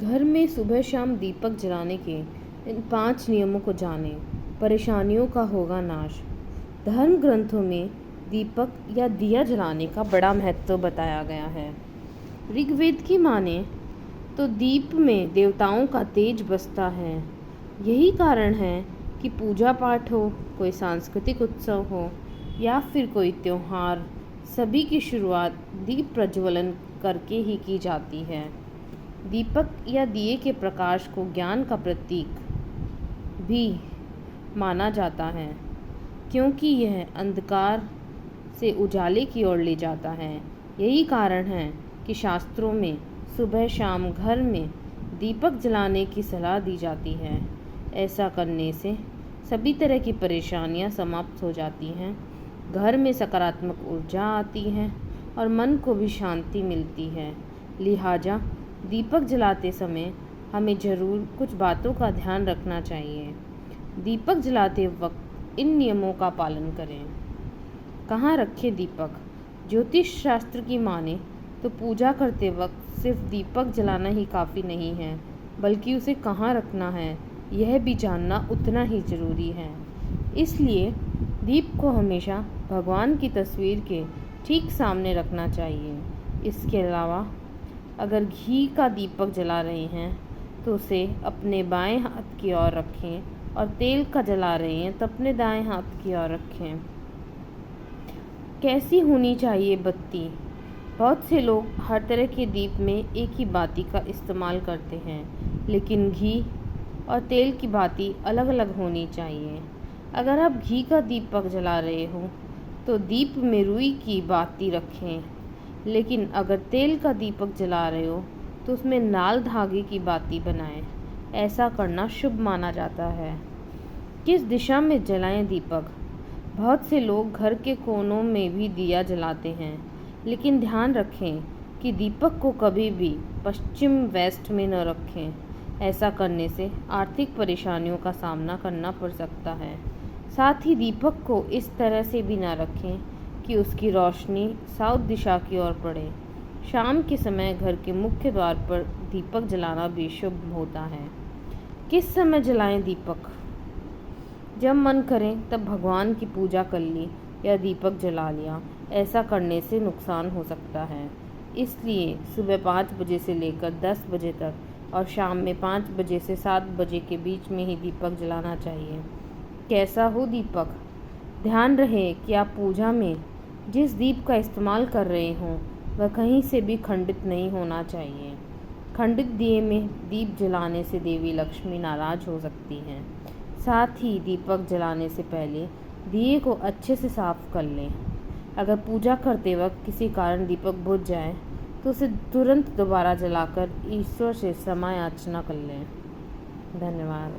घर में सुबह शाम दीपक जलाने के इन 5 नियमों को जानें, परेशानियों का होगा नाश। धर्म ग्रंथों में दीपक या दिया जलाने का बड़ा महत्व बताया गया है। ऋग्वेद की माने तो दीप में देवताओं का तेज बसता है। यही कारण है कि पूजा पाठ हो, कोई सांस्कृतिक उत्सव हो या फिर कोई त्योहार, सभी की शुरुआत दीप प्रज्वलन करके ही की जाती है। दीपक या दिए के प्रकाश को ज्ञान का प्रतीक भी माना जाता है, क्योंकि यह अंधकार से उजाले की ओर ले जाता है। यही कारण है कि शास्त्रों में सुबह शाम घर में दीपक जलाने की सलाह दी जाती है। ऐसा करने से सभी तरह की परेशानियां समाप्त हो जाती हैं, घर में सकारात्मक ऊर्जा आती है और मन को भी शांति मिलती है। लिहाजा दीपक जलाते समय हमें ज़रूर कुछ बातों का ध्यान रखना चाहिए। दीपक जलाते वक्त इन नियमों का पालन करें। कहाँ रखें दीपक? ज्योतिष शास्त्र की माने तो पूजा करते वक्त सिर्फ दीपक जलाना ही काफ़ी नहीं है, बल्कि उसे कहाँ रखना है यह भी जानना उतना ही ज़रूरी है। इसलिए दीप को हमेशा भगवान की तस्वीर के ठीक सामने रखना चाहिए। इसके अलावा अगर घी का दीपक जला रहे हैं तो उसे अपने बाएं हाथ की ओर रखें और तेल का जला रहे हैं तो अपने दाएं हाथ की ओर रखें। कैसी होनी चाहिए बत्ती? बहुत से लोग हर तरह के दीप में एक ही बाती का इस्तेमाल करते हैं, लेकिन घी और तेल की बाती अलग अलग होनी चाहिए। अगर आप घी का दीपक जला रहे हो तो दीप में रुई की बाती रखें, लेकिन अगर तेल का दीपक जला रहे हो तो उसमें लाल धागे की बाती बनाएं। ऐसा करना शुभ माना जाता है। किस दिशा में जलाएं दीपक? बहुत से लोग घर के कोनों में भी दिया जलाते हैं, लेकिन ध्यान रखें कि दीपक को कभी भी पश्चिम वेस्ट में न रखें। ऐसा करने से आर्थिक परेशानियों का सामना करना पड़ सकता है। साथ ही दीपक को इस तरह से भी न रखें कि उसकी रोशनी साउथ दिशा की ओर पड़े। शाम के समय घर के मुख्य द्वार पर दीपक जलाना भी शुभ होता है। किस समय जलाएं दीपक? जब मन करें तब भगवान की पूजा कर ली या दीपक जला लिया। ऐसा करने से नुकसान हो सकता है, इसलिए सुबह 5 बजे से लेकर 10 बजे तक और शाम में 5 बजे से 7 बजे के बीच में ही दीपक जलाना चाहिए। कैसा हो दीपक? ध्यान रहे कि आप पूजा में जिस दीप का इस्तेमाल कर रहे हों वह कहीं से भी खंडित नहीं होना चाहिए। खंडित दिए में दीप जलाने से देवी लक्ष्मी नाराज हो सकती हैं। साथ ही दीपक जलाने से पहले दिए को अच्छे से साफ कर लें। अगर पूजा करते वक्त किसी कारण दीपक बुझ जाए तो उसे तुरंत दोबारा जलाकर ईश्वर से क्षमा याचना कर लें। धन्यवाद।